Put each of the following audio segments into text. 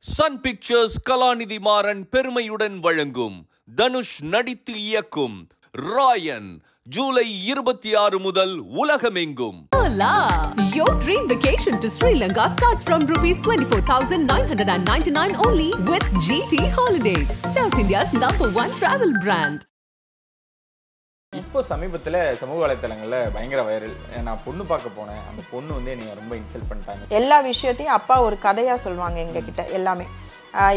Sun pictures கலாநிதி மாறன் பெருமையுடன் வழங்கும் தனுஷ் நடித்து இயக்கும் ராயன் ஜூலை 26 முதல் உலகமெங்கும். Hola! Your dream vacation to Sri Lanka starts from ₹24,999 only with GT Holidays, South India's #1 travel brand. இப்போ சமீபத்தில் சமூக வலைத்தளங்களில் பயங்கர வைரல். நான் பொண்ணு பார்க்க போனேன், அந்த பொண்ணு வந்து என்னை ரொம்ப இன்சல்ட் பண்ணிட்டாங்க. எல்லா விஷயத்தையும் அப்பா ஒரு கதையாக சொல்லுவாங்க எங்ககிட்ட. எல்லாமே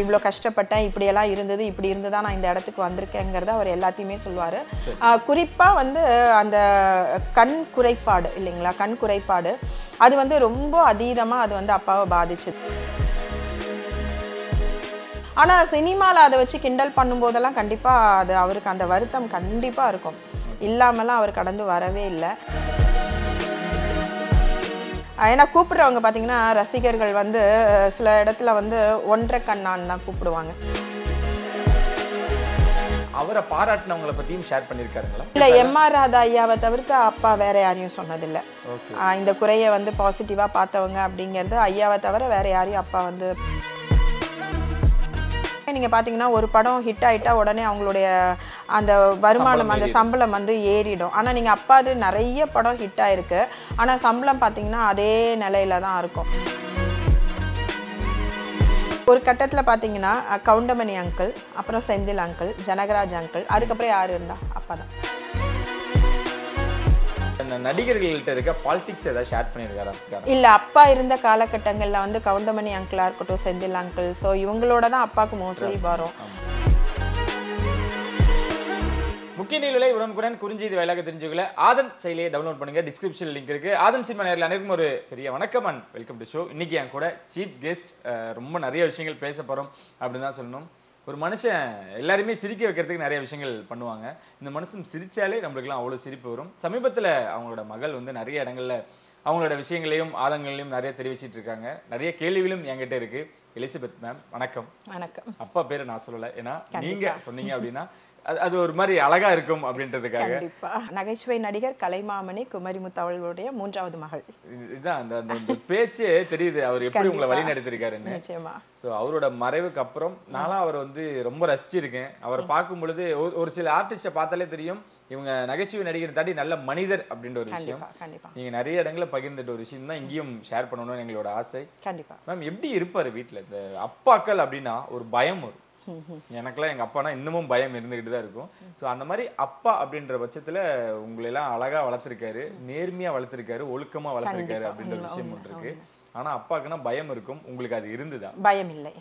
இவ்வளோ கஷ்டப்பட்டேன், இப்படியெல்லாம் இருந்தது, இப்படி இருந்துதான் நான் இந்த இடத்துக்கு வந்திருக்கேங்கிறத அவர் எல்லாத்தையுமே சொல்லுவார். குறிப்பாக வந்து அந்த கண் குறைபாடு இல்லைங்களா, கண் குறைபாடு அது வந்து ரொம்ப அதீதமாக அது வந்து அப்பாவை பாதிச்சுது. ஆனால் சினிமாவில் அதை வச்சு கிண்டல் பண்ணும்போதெல்லாம் கண்டிப்பாக அது அவருக்கு அந்த வருத்தம் கண்டிப்பாக இருக்கும். இல்லாமலாம் அவர் கடந்து வரவே இல்லை. ஏன்னா கூப்பிடுறவங்க பார்த்தீங்கன்னா ரசிகர்கள் வந்து சில இடத்துல வந்து ஒன்றரை கண்ணான்னு தான் கூப்பிடுவாங்க. அவரை பாராட்டினவங்களை பற்றியும் ஷேர் பண்ணியிருக்காருங்களா? இல்லை, எம்ஆர் ராதா ஐயாவை தவிர்த்து அப்பா வேற யாரையும் சொன்னதில்லை. இந்த குறையை வந்து பாசிட்டிவாக பார்த்தவங்க அப்படிங்கிறது ஐயாவை தவிர வேற யாரையும் அப்பா வந்து. நீங்கள் பார்த்தீங்கன்னா ஒரு படம் ஹிட் ஆகிட்டா உடனே அவங்களுடைய அந்த வருமானம், அந்த சம்பளம் வந்து ஏறிடும். ஆனால் நீங்கள் அப்பாது நிறைய படம் ஹிட் ஆகிருக்கு, ஆனால் சம்பளம் பார்த்தீங்கன்னா அதே நிலையில தான் இருக்கும். ஒரு கட்டத்தில் பார்த்தீங்கன்னா கவுண்டமணி அங்கிள், அப்புறம் செந்தில் அங்கிள், ஜனகராஜ் அங்கிள், அதுக்கப்புறம் யார் இருந்தா? அப்பா தான். நடிகர்கள்ட்ட இருக்க பாலிடிக்ஸ் ஏதாவது ஷேர் பண்ணியிருக்காரா? இல்லை, அப்பா இருந்த காலகட்டங்களில் வந்து கவுண்டமணி அங்கிளாக இருக்கட்டும், செந்தில் அங்கிள், ஸோ இவங்களோட தான் அப்பாவுக்கு மோஸ்ட்லி வரும். முக்கிய நிகழ்வுகளை உடனுக்குடன் குறிஞ்செய்தி வாயிலாக தெரிஞ்சுக்கல ஆதன் செயலியை டவுன்லோட் பண்ணுங்க. டிஸ்கிரிப்ஷன் லிங்க் இருக்கு. ஆதன் சினிமா நேரில் அனைவருக்கும் ஒரு பெரிய வணக்கம் அண்ட் வெல்கம் டு ஷோ. இன்னைக்கு என் கூட சீஃப் கெஸ்ட். ரொம்ப நிறைய விஷயங்கள் பேச போறோம் அப்படின்னு தான் சொல்லணும். ஒரு மனுஷன் எல்லாருமே சிரிக்க வைக்கிறதுக்கு நிறைய விஷயங்கள் பண்ணுவாங்க. இந்த மனுஷன் சிரிச்சாலே நம்மளுக்குலாம் அவ்வளோ சிரிப்பு வரும். சமீபத்தில் அவங்களோட மகள் வந்து நிறைய இடங்கள்ல அவங்களோட விஷயங்களையும் ஆதங்களையும் நிறைய தெரிவிச்சிட்டு இருக்காங்க. நிறைய கேள்விகளும் என்கிட்ட இருக்கு. எலிசபெத் மேம் வணக்கம். வணக்கம். அப்பா பேரை நான் சொல்லலை, ஏன்னா நீங்க சொன்னீங்க அப்படின்னா அது ஒரு மாதிரி அழகா இருக்கும் அப்படின்றதுக்காக. கண்டிப்பா. நகைச்சுவை நடிகர் கலைமாமணி குமரிமுத்து அவர்களுடைய 3வது மகள். இதுதான் அந்த பேச்சே தெரியுது அவர் எப்படி உங்களை வழி நடத்திருக்காருன்னு. நிச்சயமா. ஸோ அவரோட மறைவுக்கு அப்புறம் நானும் அவர் வந்து ரொம்ப ரசிச்சிருக்கேன். அவர் பார்க்கும் பொழுது ஒரு சில ஆர்டிஸ்டை பார்த்தாலே தெரியும் இவங்க நகைச்சுவை நடிகர் தாண்டி நல்ல மனிதர் அப்படின்ற ஒரு விஷயம். நீங்க நிறைய இடங்களில் பகிர்ந்துட்ட ஒரு விஷயம் தான் இங்கேயும் ஷேர் பண்ணணும்னு எங்களோட ஆசை. கண்டிப்பா. மேம், எப்படி இருப்பாரு வீட்டில்? இந்த அப்பாக்கள் அப்படின்னா ஒரு பயம் வரும். எனக்குலாம் எங்க அப்பானா இன்னமும் பயம் இருந்துகிட்டு தான் இருக்கும். ஸோ அந்த மாதிரி அப்பா அப்படின்ற பட்சத்துல உங்களை எல்லாம் அழகா வளர்த்திருக்காரு, நேர்மையா வளர்த்திருக்காரு, ஒழுக்கமா வளர்த்திருக்காரு அப்படின்ற ஒரு விஷயம் ஒன்று இருக்கு. ஆனா அப்பாக்குன்னா பயம் இருக்கும். உங்களுக்கு அது இருந்துதா? பயம் இல்லை.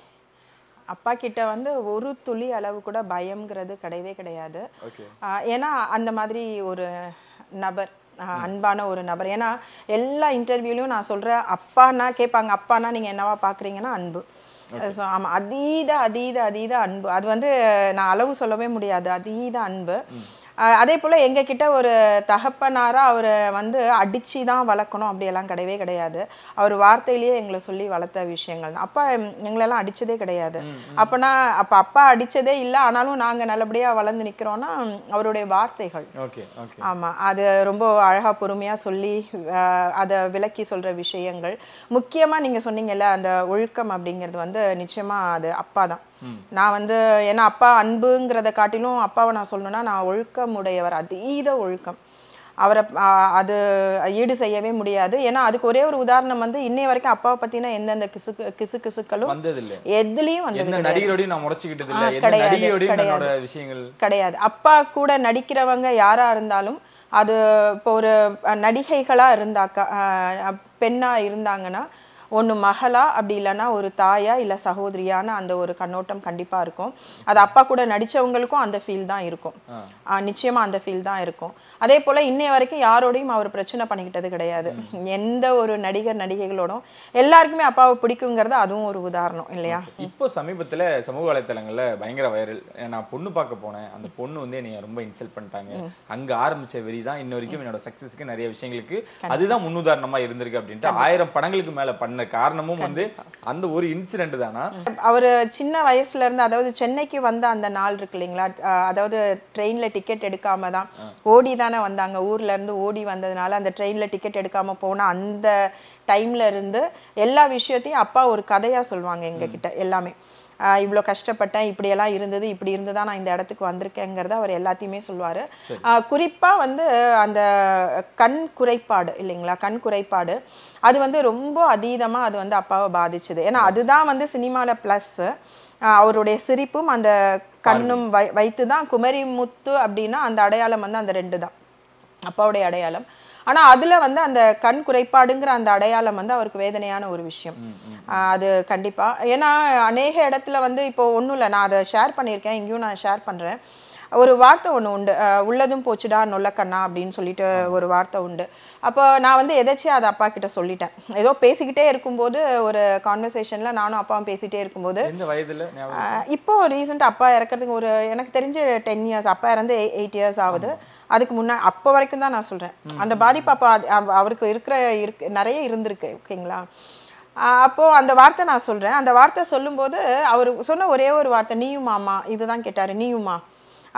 அப்பா கிட்ட வந்து ஒரு துளி அளவு கூட பயம்ங்கிறது கிடையவே கிடையாது. ஏன்னா அந்த மாதிரி ஒரு நபர், அன்பான ஒரு நபர். ஏன்னா எல்லா இன்டர்வியூலையும் நான் சொல்றேன், அப்பானா கேட்பாங்க, அப்பானா நீங்க என்னவா பாக்குறீங்கன்னா அன்பு. ஸோ ஆமாம், அதீத அன்பு. அது வந்து நான் அளவு சொல்லவே முடியாது, அதீத அன்பு. அதே போல் எங்ககிட்ட ஒரு தகப்பனாரா அவரை வந்து அடித்து தான் வளர்க்கணும் அப்படியெல்லாம் கிடையவே கிடையாது. அவர் வார்த்தையிலேயே எங்களை சொல்லி வளர்த்த விஷயங்கள் தான். அப்பா எங்களெல்லாம் அடித்ததே கிடையாது. அப்பா அடித்ததே இல்லை, ஆனாலும் நாங்கள் நல்லபடியாக வளர்ந்து நிற்கிறோன்னா அவருடைய வார்த்தைகள். ஆமாம், அது ரொம்ப அழகாக பொறுமையாக சொல்லி அதை விளக்கி சொல்கிற விஷயங்கள். முக்கியமாக நீங்கள் சொன்னீங்கல்ல அந்த ஒழுக்கம் அப்படிங்கிறது வந்து நிச்சயமாக அது அப்பா தான். நான் வந்து ஏன்னா அப்பா அன்புங்கிறத காட்டிலும் அப்பாவை நான் சொல்லணும்னா நான் ஒழுக்கமுடையவர், அதீத ஒழுக்கம். அவரை அது ஈடு செய்யவே முடியாது. ஏன்னா அதுக்கு ஒரே ஒரு உதாரணம் வந்து இன்னைய வரைக்கும் அப்பாவை பத்தின எந்தெந்த கிசுக்களும் எதுலயும் கிடையாது. அப்பா கூட நடிக்கிறவங்க யாரா இருந்தாலும், அது இப்போ ஒரு நடிகைகளா இருந்தாக்கா, பெண்ணா இருந்தாங்கன்னா ஒன்று மகளா, அப்படி இல்லைன்னா ஒரு தாயா இல்லை சகோதரியான அந்த ஒரு கண்ணோட்டம் கண்டிப்பாக இருக்கும். அது அப்பா கூட நடித்தவங்களுக்கும் அந்த ஃபீல் தான் இருக்கும். நிச்சயமாக அந்த ஃபீல் தான் இருக்கும். அதே போல் இன்னைய வரைக்கும் யாரோடையும் அவர் பிரச்சனை பண்ணிக்கிட்டது கிடையாது. எந்த ஒரு நடிகர் நடிகைகளோடும் எல்லாருக்குமே அப்பாவை பிடிக்குங்கிறது அதுவும் ஒரு உதாரணம் இல்லையா? இப்போ சமீபத்தில் சமூக வலைத்தளங்களில் பயங்கர வைரல். நான் பொண்ணு பார்க்க போனேன், அந்த பொண்ணு வந்து என்னை ரொம்ப இன்சல்ட் பண்ணிட்டாங்க. அங்கே ஆரம்பித்த வெறி தான் இன்ன வரைக்கும் என்னோட சக்ஸஸ்க்கு நிறைய விஷயங்களுக்கு அதுதான் முன்னுதாரணமாக இருந்திருக்கு அப்படின்ட்டு 1000 படங்களுக்கு மேலே பண்ண காரணமும் வந்து அந்த ஒரு இன்சிடென்ட் தானா? அவர் சின்ன வயசுல இருந்து, அதாவது சென்னைக்கு வந்த அந்த நாள் இருக்கு இல்லைங்களா, அதாவது ட்ரெயின்ல டிக்கெட் எடுக்காம தான் ஓடி தானே வந்தாங்க. ஊர்ல இருந்து ஓடி வந்ததுனால அந்த ட்ரெயின்ல டிக்கெட் எடுக்காம போனா அந்த டைம்ல இருந்து எல்லா விஷயத்தையும் அப்பா ஒரு கதையா சொல்லுவாங்க எங்க கிட்ட எல்லாமே. இவ்வளோ கஷ்டப்பட்டேன், இப்படியெல்லாம் இருந்தது, இப்படி இருந்துதா நான் இந்த இடத்துக்கு வந்திருக்கேங்கிறத அவர் எல்லாத்தையுமே சொல்லுவார். குறிப்பாக வந்து அந்த கண் குறைபாடு இல்லைங்களா, கண் குறைபாடு அது வந்து ரொம்ப அதீதமாக அது வந்து அப்பாவை பாதிச்சுது. ஏன்னா அதுதான் வந்து சினிமாவில் ப்ளஸ்ஸு. அவருடைய சிரிப்பும் அந்த கண்ணும் வைத்து தான் குமரி முத்து அப்படின்னா அந்த அடையாளம் வந்து அந்த 2 தான் அப்பாவுடைய அடையாளம். ஆனா அதுல வந்து அந்த கண் குறைபாடுங்கிற அந்த அடையாளம் வந்து அவருக்கு வேதனையான ஒரு விஷயம். அது கண்டிப்பா. ஏன்னா அநேக இடத்துல வந்து இப்போ ஒன்றும் இல்லை, நான் அதை ஷேர் பண்ணியிருக்கேன், இங்கேயும் நான் ஷேர் பண்றேன். ஒரு வார்த்தை ஒன்று உண்டு, உள்ளதும் போச்சுடா நொல்லக்கண்ணா அப்படின்னு சொல்லிட்டு ஒரு வார்த்தை உண்டு. அப்போ நான் வந்து எதாச்சும் அதை அப்பா கிட்ட சொல்லிட்டேன். ஏதோ பேசிக்கிட்டே இருக்கும்போது ஒரு கான்வர்சேஷன்ல நானும் அப்பாவும் பேசிட்டே இருக்கும்போது, இப்போ ரீசெண்டாக அப்பா இறக்கிறதுக்கு ஒரு எனக்கு தெரிஞ்சு 10 years, அப்பா இறந்து 8 years ஆகுது. அதுக்கு முன்னாடி அப்போ வரைக்கும் தான் நான் சொல்றேன். அந்த பாதிப்பு அப்போ அவருக்கு நிறைய இருந்திருக்கு. ஓகேங்களா? அப்போ அந்த வார்த்தை நான் சொல்றேன். அந்த வார்த்தை சொல்லும்போது அவர் சொன்ன ஒரே ஒரு வார்த்தை, நீயும் மாமா, இதுதான் கேட்டாரு, நீயுமா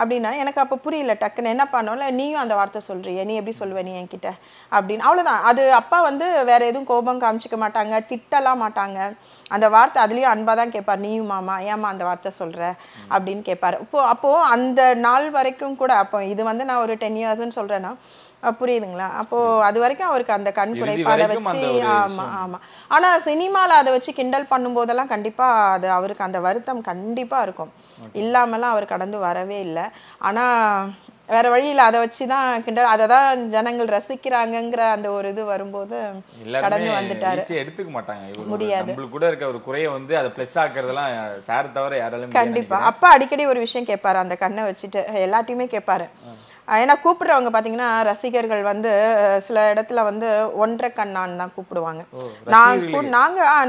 அப்படின்னா எனக்கு அப்போ புரியல. டக்குன்னு என்ன பண்ணோம்ல, நீயும் அந்த வார்த்தை சொல்றிய, நீ எப்படி சொல்லுவ நீ என்கிட்ட அப்படின்னு. அவ்வளோதான். அது அப்பா வந்து வேற எதுவும் கோபம் காமிச்சிக்க மாட்டாங்க, திட்டலாம் மாட்டாங்க. அந்த வார்த்தை அதுலேயும் அன்பாக தான் கேட்பார், நீயும் மாமா ஏமா அந்த வார்த்தை சொல்ற அப்படின்னு கேட்பாரு. அப்போ அந்த நாள் வரைக்கும் கூட, அப்போ இது வந்து நான் ஒரு 10 yearsன்னு சொல்றேன்னா புரியுதுங்களா? அப்போ அது வரைக்கும் அவருக்கு அந்த கண் குறைபாடை வச்சு ஆமா. ஆனா சினிமால அதை வச்சு கிண்டல் பண்ணும் போதெல்லாம் கண்டிப்பா அது அவருக்கு அந்த வருத்தம் கண்டிப்பா இருக்கும். இல்லாமலாம் அவர் கடந்து வரவே இல்லை. ஆனா வேற வழியில் அதை வச்சுதான் கிண்டல், அதை தான் ஜனங்கள் ரசிக்கிறாங்கங்கிற அந்த ஒரு இது வரும்போது கடந்து வந்துட்டாரு. எடுத்துக்க மாட்டாங்க, முடியாது. நம்மளுக்கு கூட இருக்க ஒரு குறையை வந்து அதை பிளஸ் ஆக்குறதெல்லாம் சார் தவிர யாராலும். கண்டிப்பா அப்பா அடிக்கடி ஒரு விஷயம் கேட்பாரு, அந்த கண்ணை வச்சுட்டு எல்லாத்தையுமே கேட்பாரு. ஏன்னா கூப்பிடுறவங்க பாத்தீங்கன்னா ரசிகர்கள் வந்து சில இடத்துல வந்து 1.5 கண்ணான்னு தான் கூப்பிடுவாங்க.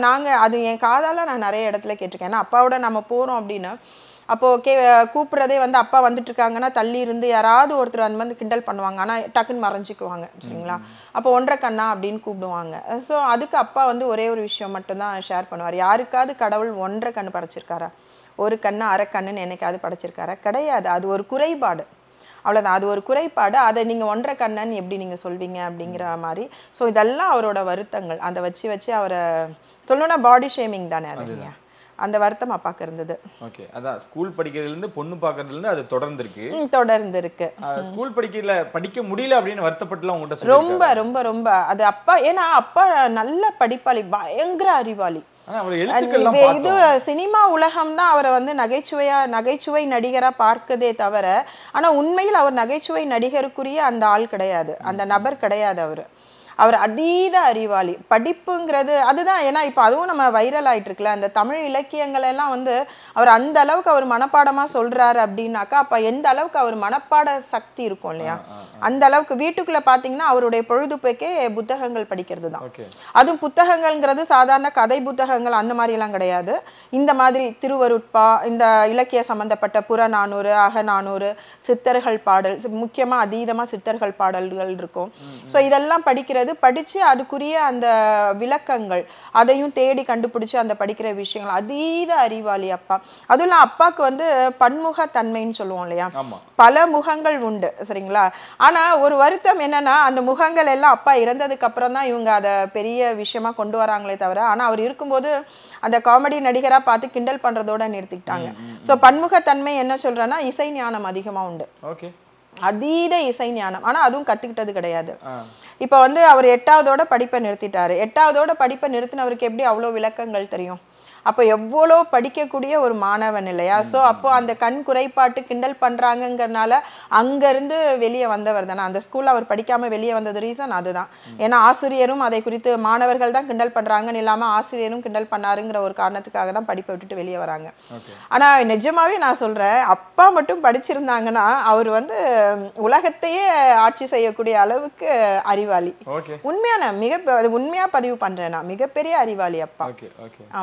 நாங்க அது என் காதால நான் நிறைய இடத்துல கேட்டிருக்கேன். ஏன்னா அப்பாவோட நம்ம போறோம் அப்படின்னா அப்போ கூப்பிடுறதே வந்து அப்பா வந்துட்டு இருக்காங்கன்னா தள்ளி இருந்து யாராவது ஒருத்தர் அந்த மாதிரி கிண்டல் பண்ணுவாங்க. ஆனா டக்குன்னு மறைஞ்சிக்குவாங்க, சரிங்களா? அப்போ 1.5 கண்ணா அப்படின்னு கூப்பிடுவாங்க. ஸோ அதுக்கு அப்பா வந்து ஒரே ஒரு விஷயம் மட்டும்தான் ஷேர் பண்ணுவார். யாருக்காவது கடவுள் 1.5 கண்ணு படைச்சிருக்காரா? ஒரு கண்ணு அரை கண்ணுன்னு என்னைக்காவது படைச்சிருக்காரா? கிடையாது. அது ஒரு குறைபாடு, அவ்வளோதான். அது ஒரு குறைபாடு. அதை நீங்க 1.5 கண்ணன் எப்படி நீங்க சொல்வீங்க அப்படிங்கிற மாதிரி. ஸோ இதெல்லாம் அவரோட வருத்தங்கள். அதை வச்சு அவரை சொல்லணும்னா பாடி ஷேமிங் தானே அது இல்லையா? அந்த வருத்தம் அப்பாக்கு இருந்தது. ஓகே, அதான் ஸ்கூல் படிக்கிறதுல இருந்து பொண்ணு பார்க்கறதுல இருந்து அது தொடர்ந்து இருக்கு. ஸ்கூல் படிக்க முடியல அப்படின்னு வருத்தப்பட்டுலாம் உங்ககிட்ட ரொம்ப ரொம்ப ரொம்ப அது அப்பா. ஏன்னா அப்பா நல்ல படிப்பாளி, பயங்கர அறிவாளி. இது சினிமா உலகம் தான் அவரை வந்து நகைச்சுவை நடிகரா பார்க்கதே தவிர, ஆனா உண்மையில் அவர் நகைச்சுவை நடிகருக்குரிய அந்த ஆள் கிடையாது, அந்த நபர் கிடையாது. அவர் அதீத அறிவாளி. படிப்புங்கிறது அதுதான். ஏன்னா இப்போ அதுவும் நம்ம வைரல் ஆயிட்டு இருக்குல்ல, அந்த தமிழ் இலக்கியங்கள் எல்லாம் வந்து அவர் அந்த அளவுக்கு அவர் மனப்பாடமா சொல்றாரு அப்படின்னாக்கா அப்ப எந்த அளவுக்கு அவர் மனப்பாட சக்தி இருக்கும் இல்லையா? அந்த அளவுக்கு வீட்டுக்குள்ள பாத்தீங்கன்னா அவருடைய பொழுதுபோக்கே புத்தகங்கள் படிக்கிறது தான். அதுவும் புத்தகங்கள்ங்கிறது சாதாரண கதை புத்தகங்கள் அந்த மாதிரி எல்லாம் கிடையாது. இந்த மாதிரி திருவருட்பா, இந்த இலக்கிய சம்பந்தப்பட்ட புறநானூறு, அகநானூறு, சித்தர்கள் பாடல், முக்கியமா அதீதமா சித்தர்கள் பாடல்கள் இருக்கும். ஸோ இதெல்லாம் படிச்சு அதுக்குரிய அந்த விளக்கங்கள் அதையும் தேடி கண்டுபிடிச்சு அந்த படிக்கிற விஷயங்கள். அதீத அறிவாளி அப்பா. அதுவும் அப்பாவுக்கு வந்து பன்முக தன்மைன்னு சொல்லுவோம் இல்லையா? பல முகங்கள் உண்டு, சரிங்களா? ஆனா ஒரு வருத்தம் என்னன்னா அந்த முகங்கள் எல்லாம் அப்பா இறந்ததுக்கு அப்புறம் தான் இவங்க அதை பெரிய விஷயமா கொண்டு வராங்களே தவிர, ஆனா அவர் இருக்கும்போது அந்த காமெடி நடிகரா பார்த்து கிண்டல் பண்றதோட நிறுத்திக்கிட்டாங்க. ஸோ பன்முகத்தன்மை என்ன சொல்றேன்னா இசை ஞானம் அதிகமா உண்டு, அதீத இசை ஞானம். ஆனா அதுவும் கத்துக்கிட்டது கிடையாது. இப்ப வந்து அவர் 8ஆவதோட படிப்பை நிறுத்திட்டாரு. 8ஆவதோட படிப்பை நிறுத்தினவருக்கு எப்படி அவ்வளவு விளக்கங்கள் தெரியும்? அப்போ எவ்வளோ படிக்கக்கூடிய ஒரு மாணவன் இல்லையா? ஸோ அப்போ அந்த கண் குறைபாட்டு கிண்டல் பண்றாங்கங்கிறனால அங்கிருந்து வெளியே வந்தவர் தானே. அந்த ஸ்கூல்ல அவர் படிக்காம வெளியே வந்தது ரீசன் அதுதான். ஏன்னா ஆசிரியரும் அதை குறித்து மாணவர்கள் தான் கிண்டல் பண்றாங்கன்னு இல்லாம ஆசிரியரும் கிண்டல் பண்ணாருங்கிற ஒரு காரணத்துக்காக தான் படிப்பை விட்டுட்டு வெளியே வராங்க. ஆனா நிஜமாவே நான் சொல்றேன், அப்பா மட்டும் படிச்சிருந்தாங்கன்னா அவர் வந்து உலகத்தையே ஆட்சி செய்யக்கூடிய அளவுக்கு அறிவாளி. உண்மையான உண்மையா பதிவு பண்றேன், நான் மிகப்பெரிய அறிவாளி அப்பா.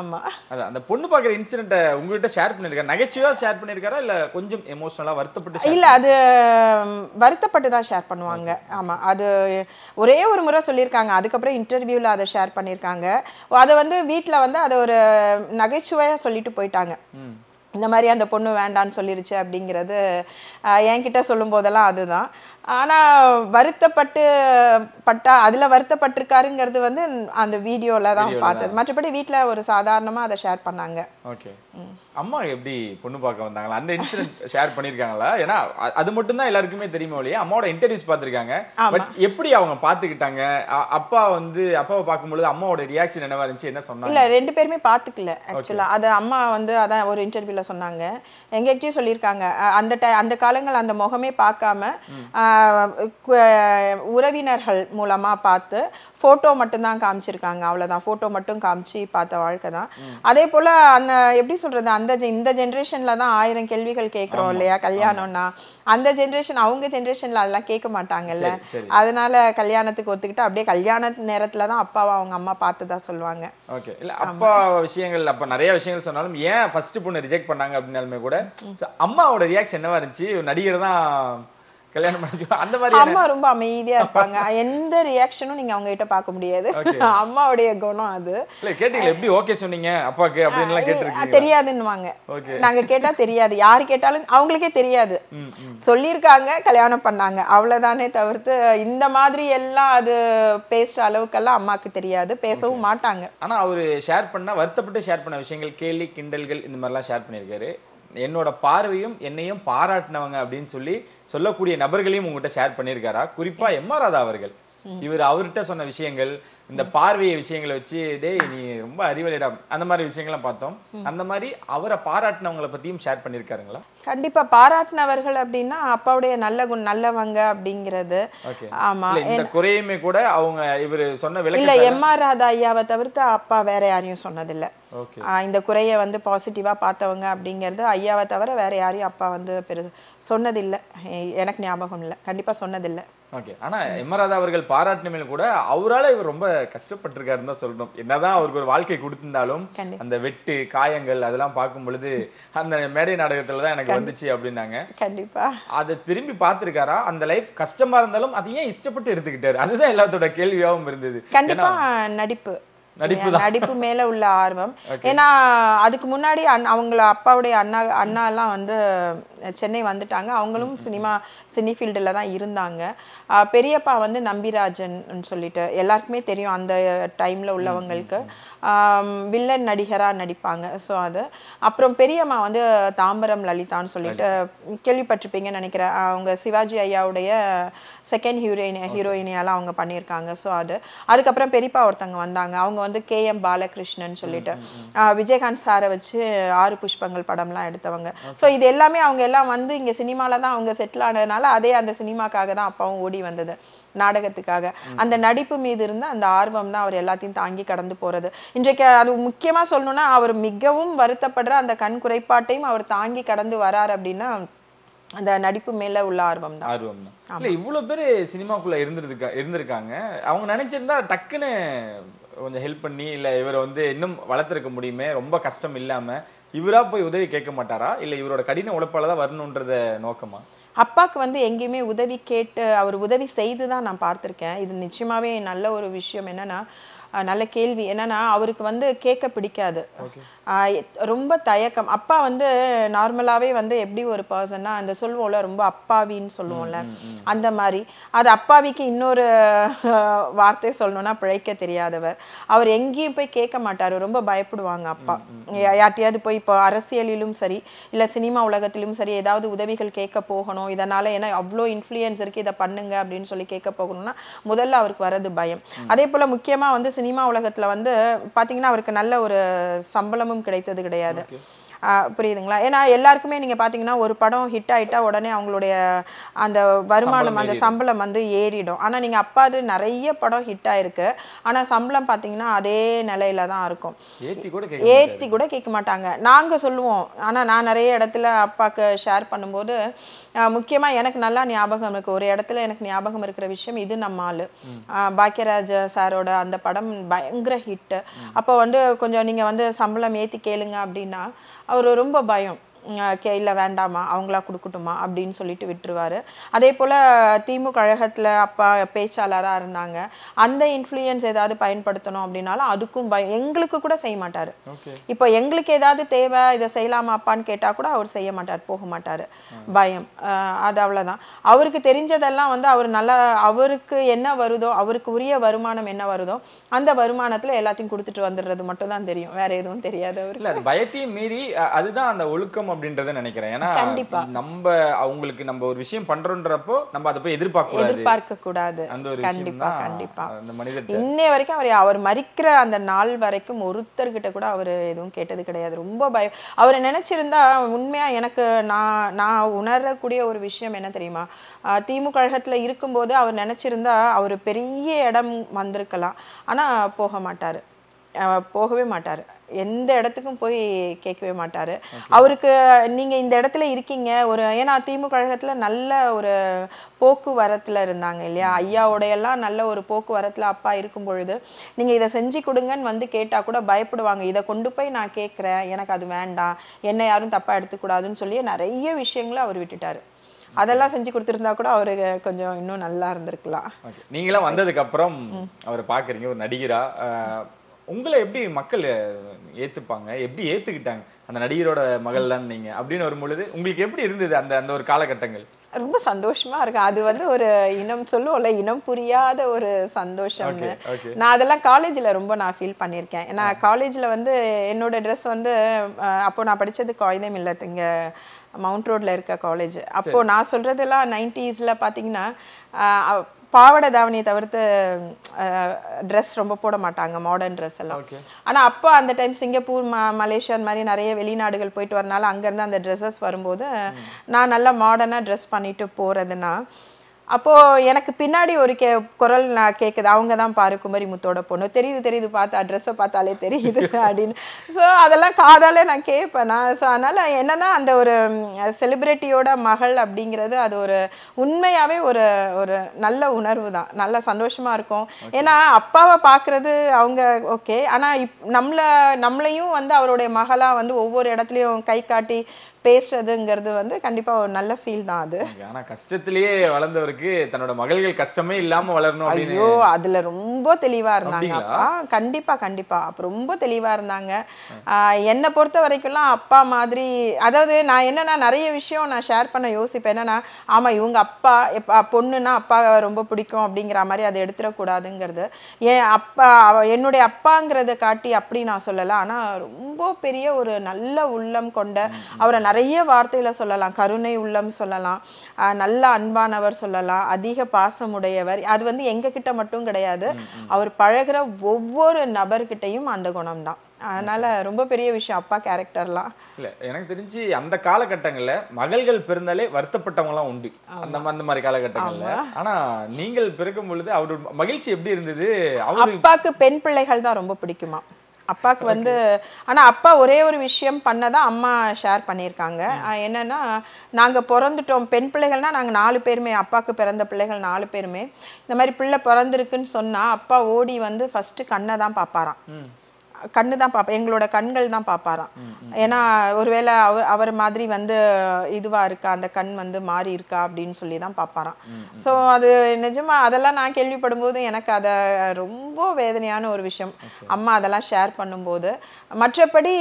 ஆமா. அந்த பொண்ணு பாக்குற இன்சிடென்ட் உங்ககிட்ட ஷேர் பண்ணிருக்காரு, நகைச்சுவையா ஷேர் பண்ணிருக்காரா இல்ல கொஞ்சம் எமோஷனலா வருத்தப்பட்டு? இல்ல, அது வருத்தப்பட்டு தான் ஷேர் பண்ணுவாங்க. ஆமா, அது ஒரே ஒரு முறை சொல்லியிருக்காங்க, அதுக்கப்புறம் இன்டர்வியூல அதை ஷேர் பண்ணியிருக்காங்க. அதை வந்து வீட்டில் வந்து அதை ஒரு நகைச்சுவையா சொல்லிட்டு போயிட்டாங்க. இந்த மாதிரி அந்த பொண்ணு வேண்டான்னு சொல்லிருச்சு அப்படிங்கிறது என்கிட்ட சொல்லும் போதெல்லாம் அதுதான். ஆனால் அதில் வருத்தப்பட்டிருக்காருங்கிறது வந்து அந்த வீடியோவில் தான் பார்த்தது. மற்றபடி வீட்டில் ஒரு சாதாரணமாக அதை ஷேர் பண்ணாங்க. ஓகே, அம்மா எப்படி பொண்ணு பார்க்க வந்தாங்களா, அந்த இன்சிடென்ட் ஷேர் பண்ணியிருக்காங்களா? ஏன்னா அது மட்டும் தான் எல்லாருக்குமே தெரியுமா இல்லையா, அம்மாவோட இன்டர்வியூஸ் பார்த்துருக்காங்க. பட் எப்படி அவங்க பார்த்துக்கிட்டாங்க? அப்பாவை பார்க்கும்பொழுது அம்மாவோட ரியாக்ஷன் என்னவா இருந்துச்சு, என்ன சொன்னாங்க? இல்லை, 2 பேருமே பார்த்துக்கல ஆக்சுவலாக. அது அம்மா வந்து அதான் ஒரு இன்டர்வியூல சொன்னாங்க, எங்ககிட்டயும் சொல்லியிருக்காங்க. அந்த காலங்கள் அந்த முகமே பார்க்காம உறவினர்கள் மூலமா பார்த்து போட்டோ மட்டும்தான் காமிச்சிருக்காங்க, அவ்வளவுதான். போட்டோ மட்டும் காமிச்சு பார்த்த வாழ்க்கை தான். அதே போல அந்த எப்படி சொல்றது, இந்த ஜென்ரேஷன்ல தான் 1000 கேள்விகள் கேட்கிறோம் இல்லையா கல்யாணம்னா. அந்த ஜென்ரேஷன் அவங்க ஜென்ரேஷன்ல அதெல்லாம் கேட்க மாட்டாங்கல்ல. அதனால கல்யாணத்துக்கு ஒத்துக்கிட்டு அப்படியே கல்யாண நேரத்துல தான் அப்பாவை அவங்க அம்மா பார்த்ததா சொல்லுவாங்க. ஓகே, இல்ல அப்பா விஷயங்கள் அப்ப நிறைய விஷயங்கள் சொன்னாலும் ஏன் ஃபர்ஸ்ட் பொண்ணு ரிஜெக்ட் பண்ணாங்க அப்படினாலுமே கூட அம்மாவோட ரியாக்ஷன் என்னவா இருந்துச்சு? நடிகர் தான் கல்யாணம் பண்ணிக்குவோம் அந்த மாதிரி. அம்மா ரொம்ப அமைதியா இருப்பாங்க, எந்த ரியாக்ஷனும் நீங்க அவங்க கிட்ட பார்க்க முடியாது. அம்மாவுடைய குணம் அது. இல்ல கேட்டீங்களா எப்படி ஓகே சொன்னீங்க அப்பாக்கு அப்படின்லாம் கேட்டிருக்கீங்க? தெரியாதுன்னுவாங்க. நாங்க கேட்டா தெரியாது, யாரு கேட்டாலும் அவங்களுக்கே தெரியாது. சொல்லியிருக்காங்க, கல்யாணம் பண்ணாங்க, அவ்வளவுதானே தவிர்த்து இந்த மாதிரி எல்லாம் அது பேசுற அளவுக்கெல்லாம் அம்மாக்கு தெரியாது, பேசவும் மாட்டாங்க. ஆனா அவரு ஷேர் பண்ண வருத்தப்பட்டு ஷேர் பண்ண விஷயங்கள், கேலி கிண்டல்கள் இந்த மாதிரிலாம் ஷேர் பண்ணியிருக்காரு. என்னோட பார்வையும் என்னையும் பாராட்டினவங்க அப்படின்னு சொல்லக்கூடிய நபர்களையும் உங்ககிட்ட ஷேர் பண்ணியிருக்காரா? குறிப்பா எம்.ஆர். ராதா அவர்கள் அவர்கிட்ட சொன்ன விஷயங்கள், இந்த பார்வைய விஷயங்களை வச்சு டேய் நீ ரொம்ப அறிவலிடா அந்த மாதிரி விஷயங்கள்லாம் பார்த்தோம். அந்த மாதிரி அவரை பாராட்டினவங்களை பத்தியும் ஷேர் பண்ணியிருக்காருங்களா? கண்டிப்பா பாராட்டினவர்கள் அப்படின்னா அப்பாவுடைய நல்லவங்க அப்படிங்கிறது. ஆமா, இந்த குறையுமே கூட அவங்க இவர் சொன்ன விளக்கம் இல்ல. எம்.ஆர். ராதா ஐயாவை தவிர்த்து அப்பா வேற யாரையும் சொன்னதில்லை. இந்த குறைய வந்து பாசிட்டிவா பார்த்தவங்க அப்படிங்கிறது ஐயாவை தவிர வேற யாரையும் அப்பா வந்து சொன்னதில்லை. எனக்கு ஞாபகம் இல்லை, கண்டிப்பா சொன்னதில்லை. ஓகே, ஆனா எம்.ஆர். ராதா அவர்கள் பாராட்டின கூட அவரால் இவர் ரொம்ப கஷ்டப்பட்டிருக்காருன்னு தான் சொல்லணும். என்னதான் அவருக்கு ஒரு வாழ்க்கை கொடுத்திருந்தாலும் அந்த வெட்டு காயங்கள் அதெல்லாம் பார்க்கும் பொழுது அந்த மேடை நாடகத்துலதான் எனக்கு வந்துச்சு அப்படின்னாங்க. கண்டிப்பா அதை திரும்பி பார்த்திருக்காரா? அந்த லைஃப் கஷ்டமா இருந்தாலும் அது ஏன் இஷ்டப்பட்டு எடுத்துக்கிட்டாரு? அதுதான் எல்லாத்தோட கேள்வியாகவும் இருந்தது. கண்டிப்பா நடிப்பு மேல உள்ள ஆர்வம். ஏன்னா அதுக்கு முன்னாடி அவங்கள அப்பாவுடைய அண்ணா எல்லாம் வந்து சென்னை வந்துட்டாங்க. அவங்களும் சினி ஃபீல்டில் தான் இருந்தாங்க. பெரியப்பா வந்து நம்பிராஜன் சொல்லிட்டு எல்லாருக்குமே தெரியும் அந்த டைம்ல உள்ளவங்களுக்கு. வில்லன் நடிகரா நடிப்பாங்க. ஸோ அது அப்புறம் பெரியம்மா வந்து தாம்பரம் லலிதான்னு சொல்லிட்டு கேள்விப்பட்டிருப்பீங்கன்னு நினைக்கிறேன். அவங்க சிவாஜி ஐயாவுடைய செகண்ட் ஹீரோயினியாலாம் அவங்க பண்ணியிருக்காங்க. ஸோ அதுக்கப்புறம் பெரியப்பா ஒருத்தவங்க வந்தாங்க. அவங்க வந்து KM பாலகிருஷ்ணன் சொல்லிட்டு விஜயகாந்த் சாரை வச்சு 6 புஷ்பங்கள் படம்லாம் எடுத்தவங்க. ஸோ இது எல்லாமே அவங்க எல்லாம் வந்து இங்க சினிமால தான் அவங்க செட்டில் ஆனதுனால அந்த சினிமாக்காக தான் அப்பாவும் ஓடி வந்தது, நாடகத்துக்காக. அந்த நடிப்பு மீது இருந்த அந்த ஆர்வம் தான் அவர் எல்லாத்தையும் தாங்கி கடந்து போறது. இன்றைக்கு அது முக்கியமா சொல்லணும்னா அவர் மிகவும் வருத்தப்படுற அந்த கண் குறைபாட்டையும் அவர் தாங்கி கடந்து வரார் அப்படின்னா அந்த நடிப்பு மேல உள்ள ஆர்வம் தான். இல்ல இவ்வளவு பேர் சினிமாக்குள்ள இருந்திருக்காங்க. அவங்க நினைச்சிருந்தா டக்குன்னு கொஞ்சம் ஹெல்ப் பண்ணி இல்ல இவரை வந்து இன்னும் வளர்த்திருக்க முடியுமே, ரொம்ப கஷ்டம் இல்லாம இவரா போய் உதவி கேட்க மாட்டாரா? இல்ல இவரோட கடின உழைப்பால தான் வரணும்ன்றத நோக்கமா? அப்பாவுக்கு வந்து எங்கேயுமே உதவி கேட்டு அவர் உதவி செய்து தான் நான் பார்த்திருக்கேன். இது நிச்சயமாவே நல்ல ஒரு விஷயம். என்னன்னா நல்ல கேள்வி. என்னன்னா அவருக்கு வந்து கேட்க பிடிக்காது, ரொம்ப தயக்கம். அப்பா வந்து நார்மலாவே வந்து எப்படி ஒரு பர்சன்னா அந்த சொல்லுவோம்ல ரொம்ப அப்பாவின்னு சொல்லுவோம்ல, அந்த மாதிரி. அது அப்பாவிக்கு இன்னொரு வார்த்தை சொல்லணும்னா பிழைக்க தெரியாதவர். அவர் எங்கேயும் போய் கேட்க மாட்டாரு, ரொம்ப பயப்படுவாங்க அப்பா. யார்ட்டையாவது போய் இப்போ அரசியலிலும் சரி இல்ல சினிமா உலகத்திலும் சரி ஏதாவது உதவிகள் கேட்க போகணும், இதனால ஏன்னா அவ்வளோ இன்ஃப்ளூயன்ஸ் இருக்கு இதை பண்ணுங்க அப்படின்னு சொல்லி கேட்க போகணும்னா முதல்ல அவருக்கு வர்றது பயம். அதே போல முக்கியமா வந்து சினிமா உலகத்துல வந்து பாத்தீங்கன்னா அவருக்கு நல்ல ஒரு சம்பளமும் கிடைத்தது கிடையாது. புரியுதுங்களா? ஏன்னா எல்லாருக்குமே நீங்க பாத்தீங்கன்னா ஒரு படம் ஹிட் ஆயிட்டா உடனே அவங்களுடைய அந்த வருமானம் அந்த சம்பளம் வந்து ஏறிடும். ஆனா நீங்க அப்பாது நிறைய படம் ஹிட் ஆயிருக்கு, ஆனா சம்பளம் பாத்தீங்கன்னா அதே நிலையில தான் இருக்கும், ஏத்தி கூட கேட்க மாட்டாங்க. நாங்க சொல்லுவோம், ஆனா நான் நிறைய இடத்துல அப்பாக்கு ஷேர் பண்ணும்போது முக்கியமா எனக்கு நல்லா ஞாபகம் இருக்கு. ஒரு இடத்துல எனக்கு ஞாபகம் இருக்கிற விஷயம் இது நம்ம ஆளு பாக்கியராஜ் சாரோட அந்த படம் பயங்கர ஹிட். அப்போ வந்து கொஞ்சம் நீங்க வந்து சம்பளம் ஏத்தி கேளுங்க அப்படின்னா அவரு ரொம்ப பயம். இல்லை வேண்டாமா அவங்களா கொடுக்கட்டுமா அப்படின்னு சொல்லிட்டு விட்டுருவாரு. அதே போல் திமுக கழகத்தில் அப்பா பேச்சாளராக இருந்தாங்க, அந்த இன்ஃப்ளூயன்ஸ் ஏதாவது பயன்படுத்தணும் அப்படின்னாலும் அதுக்கும் எங்களுக்கு கூட செய்ய மாட்டார். இப்போ எங்களுக்கு ஏதாவது தேவை இதை செய்யலாமா அப்பான்னு கேட்டால் கூட அவர் செய்ய மாட்டார், போக மாட்டார், பயம். அது அவ்வளோதான். அவருக்கு தெரிஞ்சதெல்லாம் வந்து அவர் நல்லா அவருக்கு என்ன வருதோ, அவருக்கு உரிய வருமானம் என்ன வருதோ அந்த வருமானத்தில் எல்லாத்தையும் கொடுத்துட்டு வந்துடுறது மட்டும் தான் தெரியும், வேற எதுவும் தெரியாது அவருக்கு. இல்லை, பயத்தையும் மீறி அதுதான் அந்த ஒழுக்கம் அப்படின்றத நினைக்கிறேன். ஏன்னா நம்ம அவங்களுக்கு நம்ம ஒரு விஷயம் பண்றோன்றப்போ நம்ம அதை போய் எதிர்பார்க்க கூடாது. கண்டிப்பா கண்டிப்பா. இன்னைய வரைக்கும் அவர் மரிக்கிற அந்த நாள் வரைக்கும் ஒருத்தர்கிட்ட கூட அவர் எதுவும் கேட்டது கிடையாது. ரொம்ப பயம். அவர் நினைச்சிருந்தா உண்மையா எனக்கு நான் உணரக்கூடிய ஒரு விஷயம் என்ன தெரியுமா, திமுக கழகத்துல இருக்கும்போது அவர் நினைச்சிருந்தா அவர் பெரிய இடம் வந்திருக்கலாம், ஆனா போகவே மாட்டாரு. எந்த இடத்துக்கும் போய் கேட்கவே மாட்டாரு. அவருக்கு நீங்க இந்த இடத்துல இருக்கீங்க ஏன்னா திமுக கழகத்துல நல்ல ஒரு போக்குவரத்துல இருந்தாங்க இல்லையா, ஐயாவோடையெல்லாம் நல்ல ஒரு போக்குவரத்துல அப்பா இருக்கும் பொழுது நீங்க இதை செஞ்சு கொடுங்கன்னு வந்து கேட்டா கூட பயப்படுவாங்க. இதை கொண்டு போய் நான் கேட்கிறேன், எனக்கு அது வேண்டாம், என்ன யாரும் தப்பா எடுத்துக்கூடாதுன்னு சொல்லி நிறைய விஷயங்களை அவர் விட்டுட்டாரு. அதெல்லாம் செஞ்சு கொடுத்துருந்தா கூட அவரு கொஞ்சம் இன்னும் நல்லா இருந்திருக்கலாம். நீங்களாம் வந்ததுக்கு அப்புறம் அவரை பாக்குறீங்க ஒரு நடிகரா, உங்களை எப்படி மக்கள் ஏத்துப்பாங்க, எப்படி ஏத்துக்கிட்டாங்க, அந்த நடிகரோட மகள் தான் நீங்க அப்படின்னு வரும் பொழுது உங்களுக்கு எப்படி இருந்தது அந்த ஒரு காலகட்டங்கள்? ரொம்ப சந்தோஷமா இருக்கு. அது வந்து ஒரு சொல்லுவோம்ல, இனம் புரியாத ஒரு சந்தோஷம்னு. நான் அதெல்லாம் காலேஜ்ல ரொம்ப ஃபீல் பண்ணியிருக்கேன். ஏன்னா காலேஜ்ல வந்து என்னோட ட்ரெஸ் வந்து அப்போ நான் படிச்சது காகிதம் இல்ல, இங்க மவுண்ட் ரோட்ல இருக்க காலேஜ். அப்போ நான் சொல்றதெல்லாம் 90s பாத்தீங்கன்னா பாவாடை தாவணியை தவிர்த்து ட்ரெஸ் ரொம்ப போட மாட்டாங்க, மாடர்ன் ட்ரெஸ் எல்லாம். ஆனா அப்போ அந்த டைம் சிங்கப்பூர் மலேசியா அந்த மாதிரி நிறைய வெளிநாடுகள் போயிட்டு வரனால அங்கேருந்து அந்த ட்ரெஸ்ஸஸ் வரும்போது நான் நல்லா மாடர்னாக ட்ரெஸ் பண்ணிட்டு போறதுன்னா அப்போ எனக்கு பின்னாடி ஒரு குரல் நான் கேட்குது, அவங்க தான் பாரு குமரி முத்தோட பொண்ணு, தெரியுது பார்த்து ட்ரெஸ்ஸை பார்த்தாலே தெரியுது அப்படின்னு. ஸோ அதெல்லாம் காதாலே நான் கேட்பேன் நான். ஸோ அதனால என்னன்னா அந்த ஒரு செலிபிரிட்டியோட மகள் அப்படிங்கிறது அது ஒரு உண்மையாவே ஒரு ஒரு நல்ல உணர்வு தான், நல்ல சந்தோஷமா இருக்கும். ஏன்னா அப்பாவை பார்க்கறது அவங்க ஓகே, ஆனா நம்மளையும் வந்து அவருடைய மகளா வந்து ஒவ்வொரு இடத்துலையும் கை காட்டி பேசுறதுங்கிறது வந்து கண்டிப்பா ஒரு நல்ல ஃபீல் தான் அது. ஆனா கஷ்டத்திலேயே வளர்ந்தவருக்கு தன்னோட மகள்கள் கஷ்டமே இல்லாம வளரணும் அப்படின்னு ஐயோ அதுல ரொம்ப தெளிவா இருந்தாங்க அப்பா. கண்டிப்பா அப்ப ரொம்ப தெளிவா இருந்தாங்க. என்னை பொறுத்த வரைக்கும்லாம் அப்பா மாதிரி, அதாவது நான் என்னன்னா நிறைய விஷயம் நான் ஷேர் பண்ண யோசிப்பேன். என்னன்னா ஆமா இவங்க அப்பா பொண்ணுன்னா அப்பா ரொம்ப பிடிக்கும் அப்படிங்கிற மாதிரி அதை எடுத்துடக்கூடாதுங்கிறது. என்னுடைய அப்பாங்கிறத காட்டி அப்படி நான் சொல்லல, ஆனா ரொம்ப பெரிய ஒரு நல்ல உள்ளம் கொண்ட, அவரை நிறைய வார்த்தையில சொல்லலாம், கருணை உள்ளம் சொல்லலாம், நல்ல அன்பானவர் சொல்லலாம், அதிக பாசமுடையவர். அது வந்து எங்க கிட்ட மட்டும் கிடையாது, அவர் பழகுற ஒவ்வொரு நபர்கிட்டையும் அந்த குணம் தான். அதனால ரொம்ப பெரிய விஷயம் அப்பா கேரக்டர்லாம். இல்ல எனக்கு தெரிஞ்சு அந்த காலகட்டங்கள்ல மகள்கள் பிறந்தாலே வருத்தப்பட்டவங்க எல்லாம் உண்டு அந்த மாதிரி காலகட்டங்கள்ல. ஆனா நீங்கள் பிறக்கும் பொழுது அவரோட மகிழ்ச்சி எப்படி இருந்தது? அப்பாக்கு பெண் பிள்ளைகள் தான் ரொம்ப பிடிக்குமா அப்பாவுக்கு வந்து. ஆனா அப்பா ஒரே ஒரு விஷயம் பண்ணதான் அம்மா ஷேர் பண்ணியிருக்காங்க. என்னன்னா நாங்க பிறந்துட்டோம், பெண் பிள்ளைகள்னா நாங்க 4 பேருமே, அப்பாவுக்கு பிறந்த பிள்ளைகள் 4 பேருமே இந்த மாதிரி பிள்ளை பிறந்திருக்குன்னு சொன்னா அப்பா ஓடி வந்து ஃபர்ஸ்ட் கண்ணை தான் பார்ப்பாராம், கண்ணு தான் பார்ப்பேன், எங்களோட கண்கள் தான் பார்ப்பாராம். ஏன்னா ஒருவேளை அவர் மாதிரி வந்து இதுவா இருக்கா, அந்த கண் வந்து மாறி இருக்கா அப்படின்னு சொல்லி தான் பார்ப்பாராம். ஸோ அது நிஜமா அதெல்லாம் நான் கேள்விப்படும் போது எனக்கு அதை ரொம்ப வேதனையான ஒரு விஷயம் அம்மா அதெல்லாம் ஷேர் பண்ணும்போது. மற்றபடி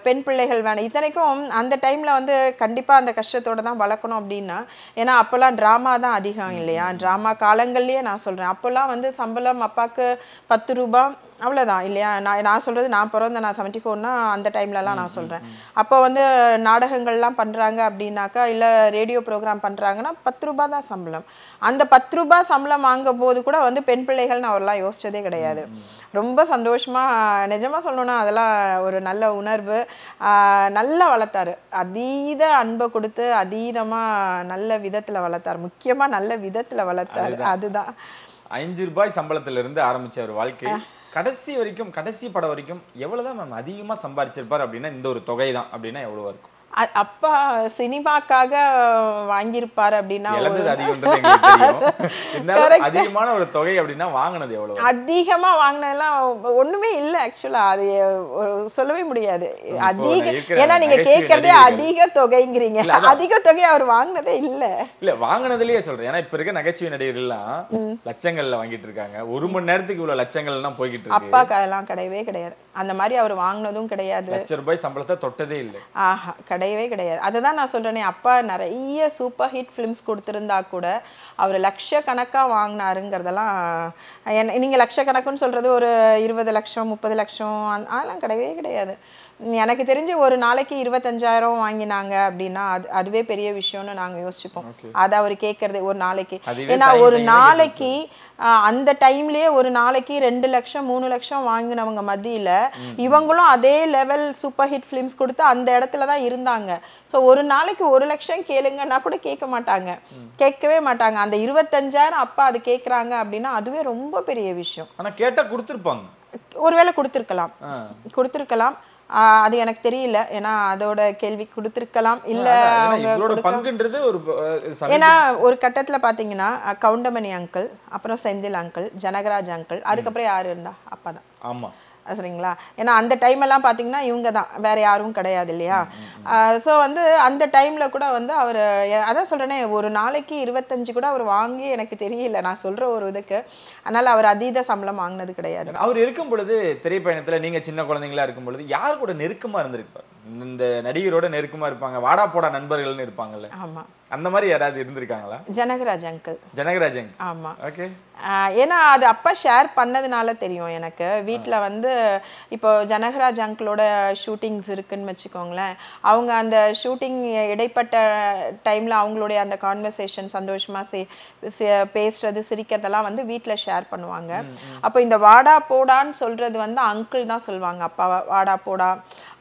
பெண் பிள்ளைகள் வேணும், இத்தனைக்கும் அந்த டைம்ல வந்து கண்டிப்பா அந்த கஷ்டத்தோட தான் வளர்க்கணும் அப்படின்னா. ஏன்னா அப்போல்லாம் ட்ராமா தான் அதிகம் இல்லையா, ட்ராமா காலங்கள்லயே நான் சொல்றேன். அப்போல்லாம் வந்து சம்பளம் அப்பாவுக்கு 10 ரூபாய் அவ்வளோதான் இல்லையா. நான் சொல்றது நான் பிறந்த நான் 74னா அந்த டைம்லலாம் நான் சொல்றேன். அப்போ வந்து நாடகங்கள்லாம் பண்றாங்க அப்படின்னாக்கா இல்லை ரேடியோ ப்ரோக்ராம் பண்றாங்கன்னா 10 ரூபாய் தான் சம்பளம். அந்த 10 ரூபாய் சம்பளம் வாங்கும் போது கூட வந்து பெண் பிள்ளைகள்னு அவரெல்லாம் யோசிச்சதே கிடையாது. ரொம்ப சந்தோஷமா நிஜமா சொல்லணும்னா அதெல்லாம் ஒரு நல்ல உணர்வு. நல்லா வளர்த்தாரு, அதீத அன்பை கொடுத்து அதீதமா நல்ல விதத்துல வளர்த்தாரு, முக்கியமா நல்ல விதத்துல வளர்த்தாரு. அதுதான் 5 ரூபாய் சம்பளத்துல இருந்து ஆரம்பிச்ச ஒரு வாழ்க்கை கடைசி வரைக்கும், கடைசி படம் வரைக்கும் எவ்வளவுதான் மேம் அதிகமா சம்பாதிச்சிருப்பார் அப்படின்னா இந்த ஒரு தொகை தான் அப்படின்னா எவ்வளவா இருக்கும்? அப்பா சினிமாக்காக வாங்கியிருப்பாரு அப்படின்னா அதிகமான ஒரு தொகை அப்படின்னா வாங்கினது எவ்வளவு? அதிகமா வாங்கினதெல்லாம் ஒண்ணுமே இல்ல ஆக்சுவலா. அது சொல்லவே முடியாது. அதிக ஏன்னா நீங்க கேட்கறதே அதிக தொகைங்கிறீங்க. அதிக தொகை அவர் வாங்கினதே இல்ல வாங்கினதுலயே சொல்றேன். ஏன்னா இப்ப இருக்க நகைச்சுவை நடிகர் எல்லாம் லட்சங்கள்ல வாங்கிட்டு இருக்காங்க. ஒரு மணி நேரத்துக்கு இவ்வளவு லட்சங்கள் எல்லாம் போய்கிட்டு இருக்கு. அப்பாக்கு அதெல்லாம் கிடையவே கிடையாது. அந்த மாதிரி அவர் வாங்கினதும் கிடையாது. ₹1,00,000 சம்பளத்தை தொட்டதே இல்லை. ஆஹா, கிடையவே கிடையாது. அதுதான் நான் சொல்றேனே, அப்பா நிறைய சூப்பர் ஹிட் ஃபிலிம்ஸ் கொடுத்திருந்தா கூட அவர் லட்சக்கணக்கா வாங்கினாருங்கிறதெல்லாம் நீங்க லட்சக்கணக்குன்னு சொல்றது ஒரு 20 லட்சம் 30 லட்சம் அதெல்லாம் கிடையவே கிடையாது. எனக்கு தெரிஞ்சு ஒரு நாளைக்கு 25,000 வாங்கினாங்க அப்படின்னா அதுவே பெரிய விஷயம்னு நாங்க யோசிச்சுப்போம். அது அவர் கேட்கறது ஒரு நாளைக்கு. ஏன்னா ஒரு நாளைக்கு அந்த டைம்லயே ஒரு நாளைக்கு 2 லட்சம் 3 லட்சம் வாங்கினவங்க மத்தியில இவங்களும் அதே லெவல் சூப்பர் ஹிட் ஃபிலிம்ஸ் கொடுத்து அந்த இடத்துல தான் இருந்தாங்க. ஸோ ஒரு நாளைக்கு 1 லட்சம் கேளுங்கன்னா கூட கேட்க மாட்டாங்க, கேட்கவே மாட்டாங்க. அந்த 25,000 அப்பா அது கேட்கறாங்க அப்படின்னா அதுவே ரொம்ப பெரிய விஷயம். ஆனா கேட்டா கொடுத்துருப்பாங்க. ஒருவேளை கொடுத்திருக்கலாம். அது எனக்கு தெரியல. ஏன்னா அதோட கேள்வி கொடுத்திருக்கலாம் இல்ல. ஏன்னா ஒரு கட்டத்துல பாத்தீங்கன்னா கவுண்டமணி அங்கிள், அப்புறம் செந்தில் அங்கிள், ஜனகராஜ் அங்கிள், அதுக்கப்புறம் யாரு இருந்தா? அப்பாதான். ஆமா சரிங்களா? ஏன்னா அந்த டைம் எல்லாம் பாத்தீங்கன்னா இவங்க தான், வேற யாரும் கிடையாது இல்லையா? ஸோ வந்து அந்த டைம்ல கூட வந்து அவர் அதான் சொல்றேனே, ஒரு நாளைக்கு 25 கூட அவர் வாங்கி எனக்கு தெரியல நான் சொல்ற ஒரு இதுக்கு. அதனால அவர் அதீத சம்பளம் வாங்கினது கிடையாது. அவர் இருக்கும் பொழுது திரைப்பயணத்துல நீங்க சின்ன குழந்தைங்களா இருக்கும் பொழுது யார் கூட நெருக்கமா இருந்திருப்பார்? இந்த நடிகரோட நெருக்கமா இருப்பாங்க, வாடா போடா நண்பர்கள்னு இருப்பாங்கல்ல. ஆமா, அந்த மாதிரி யாராவது இருந்திருக்காங்களா? ஜனகராஜ் அங்கிள். ஆமா. ஓகே. ஏன்னா அது அப்பா ஷேர் பண்ணதுனால தெரியும் எனக்கு. வீட்டில் வந்து இப்போ ஜனகராஜ் அங்கிளோட ஷூட்டிங்ஸ் இருக்குன்னு வச்சுக்கோங்களேன். அவங்க அந்த ஷூட்டிங் இடைப்பட்ட டைம்ல அவங்களுடைய அந்த கான்வர்சேஷன் சந்தோஷமா பேசுறது சிரிக்கிறதெல்லாம் வந்து வீட்டில் ஷேர் பண்ணுவாங்க. அப்போ இந்த வாடா போடான்னு சொல்றது வந்து அங்கிள் தான் சொல்லுவாங்க. அப்பா வாடா போடா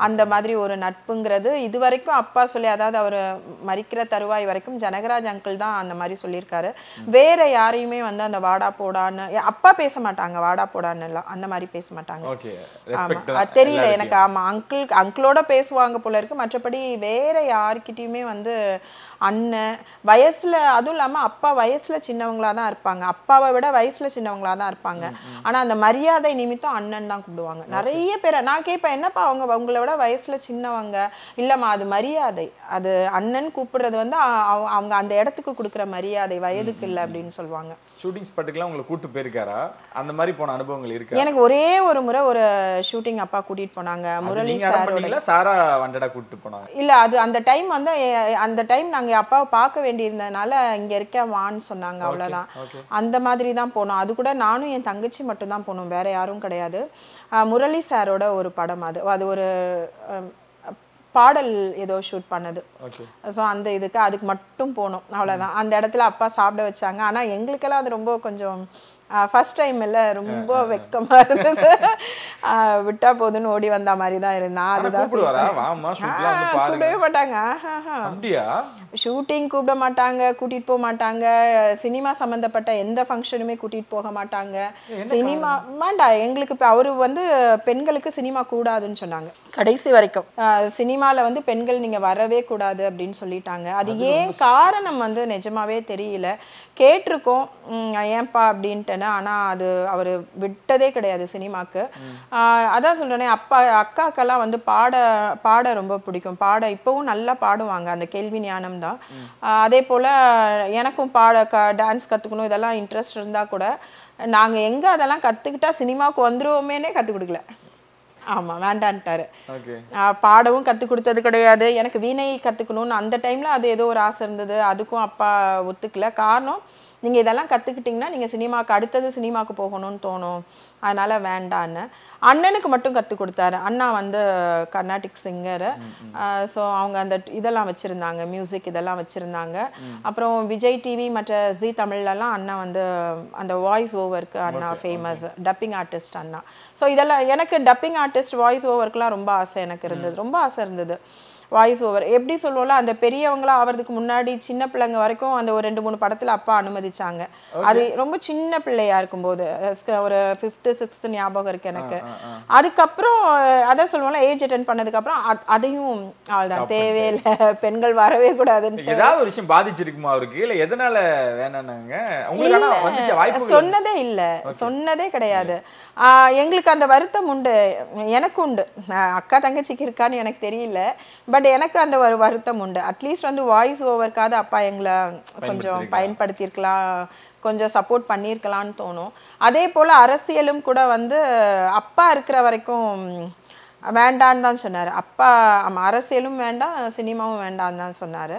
அந்த மாதிரி ஒரு நட்புங்கிறது இது வரைக்கும் அப்பா சொல்லி, அதாவது அவர் மரிக்கிற தருவாய் வரைக்கும் ஜனகராஜ் அங்கிள் தான் அந்த மாதிரி சொல்லியிருக்காரு. வேற யாரையுமே வந்து அந்த வாடா போடான்னு அப்பா பேச மாட்டாங்க. வாடா போடான்னு எல்லாம் அந்த மாதிரி பேச மாட்டாங்க. தெரியல எனக்கு. ஆமா, அங்கிளோட பேசுவாங்க போல இருக்கு. மற்றபடி வேற யார்கிட்டயுமே வந்து அண்ணன் வயசுல, அதுவும் இல்லாம அப்பா வயசுல சின்னவங்களா தான் இருப்பாங்க. அப்பாவை விட வயசுல சின்னவங்களா தான் இருப்பாங்க. ஆனா அந்த மரியாதை நிமித்தம் அண்ணன் தான் கூப்பிடுவாங்க. நிறைய பேரை நான் கேட்பேன், என்னப்பா அவங்கள விட வயசுல சின்னவங்க? இல்லம்மா, அது மரியாதை. அது அண்ணன் கூப்பிடுறது வந்து அவங்க அந்த இடத்துக்கு கொடுக்குற மரியாதை, வயதுக்கு இல்லை அப்படின்னு சொல்லுவாங்க. ஷூட்டிங் ஸ்பாட்டுக்குலாம் உங்களை கூட்டு போயிருக்காரா? அந்த மாதிரி போன அனுபவங்கள் இருக்கா? எனக்கு ஒரே ஒரு முறை ஒரு ஷூட்டிங் அப்பா கூட்டிட்டு போனாங்க. முரளி சாரோட. சாரா வண்டடா கூட்டிட்டு போனாங்க. இல்ல, அது அந்த டைம் வந்து அந்த டைம் நாங்க அப்பாவை பார்க்க வேண்டியிருந்ததுனால இங்க இருக்க வான்னு சொன்னாங்க, அவ்வளவுதான். அந்த மாதிரி தான் போனோம். அது கூட நானும் என் தங்கச்சி மட்டும் தான் போனோம், வேற யாரும் கிடையாது. முரளி சாரோட ஒரு படம். அது ஒரு பாடல் ஏதோ ஷூட் பண்ணது. ஸோ அந்த அதுக்கு மட்டும் போனோம், அவ்வளோதான். அந்த இடத்துல அப்பா சாப்பிட வச்சாங்க. ஆனால் எங்களுக்கெல்லாம் அது ரொம்ப கொஞ்சம் ஃபர்ஸ்ட் டைம் இல்ல, ரொம்ப வெக்கமா இருந்தது. விட்டா போதுன்னு ஓடி வந்த மாதிரி தான் இருந்தான். அதுதான் கூப்பிடவே மாட்டாங்க. ஷூட்டிங் கூப்பிட மாட்டாங்க, கூட்டிட்டு போக மாட்டாங்க. சினிமா சம்பந்தப்பட்ட எந்த ஃபங்க்ஷனுமே கூட்டிட்டு போக மாட்டாங்க. சினிமா வேண்டாம் எங்களுக்கு. இப்போ அவரு வந்து பெண்களுக்கு சினிமா கூடாதுன்னு சொன்னாங்க கடைசி வரைக்கும். சினிமால வந்து பெண்கள் நீங்க வரவே கூடாது அப்படின்னு சொல்லிட்டாங்க. அது ஏன் காரணம் வந்து நிஜமாவே தெரியல. கேட்டிருக்கோம் ஏன்பா அப்படின்ட்டு. ஆனா அது அவரு விட்டதே கிடையாது சினிமாக்கு. அதான் சொல்றேனே, அக்காக்கெல்லாம் வந்து பாட ரொம்ப பிடிக்கும். இப்பவும் நல்லா பாடுவாங்க, அந்த கேள்வி ஞானம் தான். அதே போல எனக்கும் டான்ஸ் கத்துக்கணும் இதெல்லாம் இன்ட்ரெஸ்ட் இருந்தா கூட நாங்க எங்க அதெல்லாம் கத்துக்கிட்டா சினிமாவுக்கு வந்துருவோமேனே கத்து கொடுக்கல. ஆமா, வேண்டான்ட்டாரு. பாடவும் கத்து கொடுத்தது கிடையாது. எனக்கு வீணை கத்துக்கணும்னு அந்த டைம்ல அது ஏதோ ஒரு ஆசை இருந்தது, அதுக்கும் அப்பா ஒத்துக்கல. காரணம், நீங்க இதெல்லாம் கத்துக்கிட்டீங்கன்னா நீங்க சினிமாக்கு அடுத்தது சினிமாக்கு போகணும்னு தோணும், அதனால வேண்டான்னு. அண்ணனுக்கு மட்டும் கத்து கொடுத்தாரு. அண்ணா வந்து கர்நாடிக் சிங்கரு. ஸோ அவங்க அந்த இதெல்லாம் வச்சிருந்தாங்க, மியூசிக் இதெல்லாம் வச்சிருந்தாங்க. அப்புறம் விஜய் டிவி மற்ற ஜி தமிழ்லாம் அண்ணா வந்து அந்த வாய்ஸ் ஓவருக்கு அண்ணா ஃபேமஸ், டப்பிங் ஆர்டிஸ்ட் அண்ணா. ஸோ இதெல்லாம் எனக்கு டப்பிங் ஆர்டிஸ்ட் வாய்ஸ் ஓவருக்குலாம் ரொம்ப ஆசை எனக்கு இருந்தது, ரொம்ப ஆசை இருந்தது. வாய்ஸ் ஓவர் எப்படி சொல்லுவோம்ல, அந்த பெரியவங்களா ஆவறதுக்கு முன்னாடி சின்ன பிள்ளைங்க வரைக்கும் அந்த ஒரு 2-3 படத்துல அப்பா அனுமதிச்சாங்க. அது ரொம்ப சின்ன பிள்ளையா இருக்கும்போது, ஒரு 5th 6th ஞாபகம் இருக்கு எனக்கு. அதுக்கப்புறம் அதான் சொல்லுவோம்ல, ஏஜ் அட்டென்ட் பண்ணதுக்கு அப்புறம் அதையும் அவ்வளவுதான், தேவையில்லை, பெண்கள் வரவே கூடாதுன்னு. ஏதாவது ஒரு விஷயம் பாதிச்சிருக்குமா அவருக்கு, இல்ல எதனால வேணானாங்க? சொன்னதே கிடையாது. எங்களுக்கு அந்த வருத்தம் உண்டு, எனக்கு உண்டு. அக்கா தங்கச்சிக்கு இருக்கான்னு எனக்கு தெரியல, பட் எனக்கு அந்த ஒரு வருத்தம் உண்டு. அட்லீஸ்ட் வந்து வாய்ஸ் ஓவர்க்காவது அப்பா எங்களை கொஞ்சம் பயன்படுத்தியிருக்கலாம், கொஞ்சம் சப்போர்ட் பண்ணியிருக்கலான்னு தோணும். அதே போல் அரசியலும் கூட வந்து அப்பா இருக்கிற வரைக்கும் வேண்டான்னு தான் சொன்னார். அப்பா அரசியலும் வேண்டாம், சினிமாவும் வேண்டான்னு தான் சொன்னார்.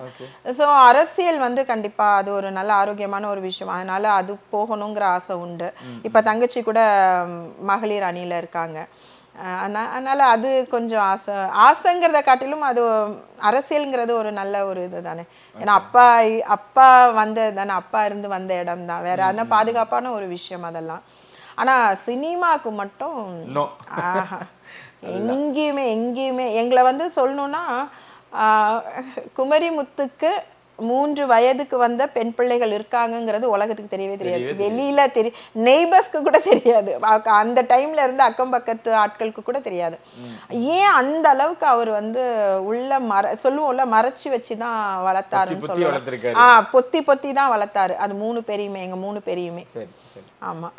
ஸோ அரசியல் வந்து கண்டிப்பாக அது ஒரு நல்ல ஆரோக்கியமான ஒரு விஷயம், அதனால அது போகணுங்கிற ஆசை உண்டு. இப்போ தங்கச்சி கூட மகளிர் அணியில் இருக்காங்க. அதனால அது கொஞ்சம் ஆசைங்கிறத காட்டிலும் அது அரசியலுங்கிறது ஒரு நல்ல ஒரு இது தானே. ஏன்னா அப்பா வந்த தானே, அப்பா இருந்து வந்த இடம் தான் வேற, அதனால பாதுகாப்பான ஒரு விஷயம் அதெல்லாம். ஆனா சினிமாவுக்கு மட்டும் எங்கேயுமே எங்களை வந்து சொல்லணும்னா, குமரிமுத்துக்கு 3 வயதுக்கு வந்த பெண் பிள்ளைகள் இருக்காங்கிறது உலகத்துக்கு தெரியவே தெரியாது. வெளியில நெய்பர்ஸ்க்கு கூட தெரியாது, அந்த டைம்ல இருந்து அக்கம் பக்கத்து ஆட்களுக்கு கூட தெரியாது. ஏன் அந்த அளவுக்கு அவர் வந்து உள்ள சொல்லுவோம்ல, மறைச்சு வச்சுதான் வளர்த்தாருன்னு சொல்லுவாங்க. பொத்தி தான் வளர்த்தாரு. அது 3 பேரையுமே, எங்க 3 பேரையுமே. ஆமா.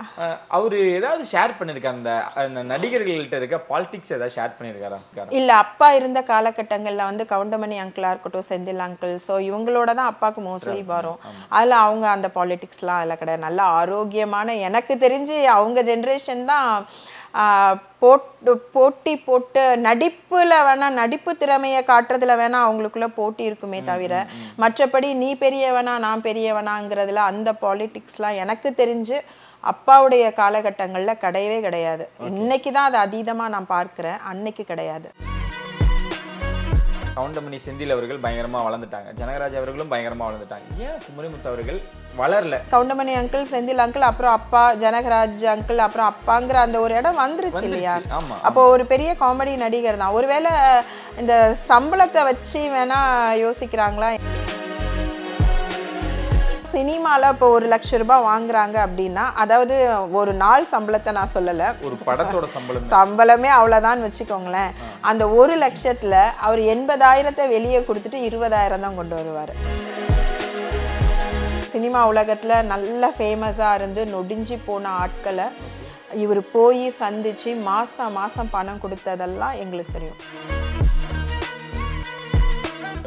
அவரு ஏதாவது ஷேர் பண்ணிருக்காரு அந்த நடிகர்கள்ட்ட இருக்க பாலிடிக்ஸ் ஏதாவது ஷேர் பண்ணிருக்காரா? இல்ல, அப்பா இருந்த காலகட்டங்கள்ல வந்து கவுண்டமணி அங்கிளா இருக்கட்டும், செந்தில் அங்கிள், ஸோ இவங்களோட தான் அப்பாவுக்கு மோஸ்ட்லி வரும். அதுல அவங்க அந்த பாலிடிக்ஸ்லாம் அதில் கிடையாது. நல்ல ஆரோக்கியமான, எனக்கு தெரிஞ்சு அவங்க ஜென்ரேஷன் தான் போட்டி போட்டு நடிப்புல வேணா, நடிப்பு திறமையை காட்டுறதுல வேணா அவங்களுக்குள்ள போட்டி இருக்குமே தவிர, மற்றபடி நீ பெரியவனா நான் பெரியவனாங்கிறதுல அந்த பாலிடிக்ஸ்லாம் எனக்கு தெரிஞ்சு அப்பாவுடைய காலகட்டங்கள்ல கிடையவே கிடையாது. இன்னைக்கு தான் அது அதீதமா நான் பார்க்கிறேன், அன்னைக்கு கிடையாது. கவுண்டமணி செந்தில் அவர்கள் பயங்கரமா வளர்ந்துட்டாங்க, ஜனகராஜ் அவர்களும் பயங்கரமா வளர்ந்துட்டாங்க. ஏன் குமரிமுத்து அவர்கள் வளரல? கவுண்டமணி அங்கிள், செந்தில் அங்கிள், அப்புறம் அப்பா, ஜனகராஜ் அங்கிள், அப்புறம் அப்பாங்கிற அந்த ஒரு இடம் வந்துருச்சு இல்லையா? அப்போ ஒரு பெரிய காமெடி நடிகர் தான். ஒருவேளை இந்த சம்பளத்தை வச்சு வேணா யோசிக்கிறாங்களா? சினிமால இப்போ 1 லட்சம் ரூபாய் வாங்குறாங்க அப்படின்னா, அதாவது ஒரு நாள் சம்பளத்தை நான் சொல்லல, ஒரு படத்தோட சம்பளமே அவ்வளவுதான் வச்சுக்கோங்களேன். அந்த 1 லட்சத்துல அவர் 80,000 வெளியே கொடுத்துட்டு 20,000 தான் கொண்டு வருவாரு. சினிமா உலகத்துல நல்ல ஃபேமஸா இருந்து நொடிஞ்சு போன ஆட்களை இவர் போய் சந்திச்சு மாசம் பணம் கொடுத்ததெல்லாம் எங்களுக்கு தெரியும்.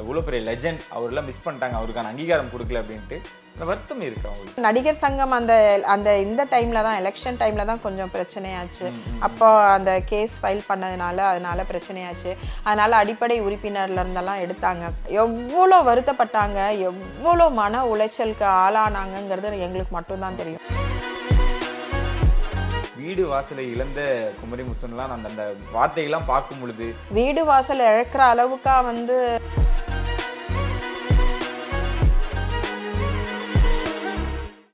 இவ்வளவு பெரிய லெஜெண்ட் அவரெல்லாம் மிஸ் பண்ணிட்டாங்க, அவருக்கான அங்கீகாரம் கொடுக்கல அப்படின்ட்டு வருத்தம் இருக்கு அவங்களுக்கு. நடிகர் சங்கம் அந்த இந்த டைம்ல தான், எலெக்ஷன் டைம்ல தான் கொஞ்சம் பிரச்சனையாச்சு. அப்போ அந்த கேஸ் ஃபைல் பண்ணதுனால அதனால பிரச்சனையாச்சு. அதனால அடிப்படை உறுப்பினர்ல இருந்தெல்லாம் எடுத்தாங்க. எவ்வளோ வருத்தப்பட்டாங்க, எவ்வளோ மன உளைச்சலுக்கு ஆளானாங்கிறது எங்களுக்கு மட்டும்தான் தெரியும். வீடு வாசலை இழந்த குமரிமுத்துலாம் அந்த வார்த்தைகள்லாம் பார்க்கும் பொழுது, வீடு வாசல் இழக்கிற அளவுக்கா வந்து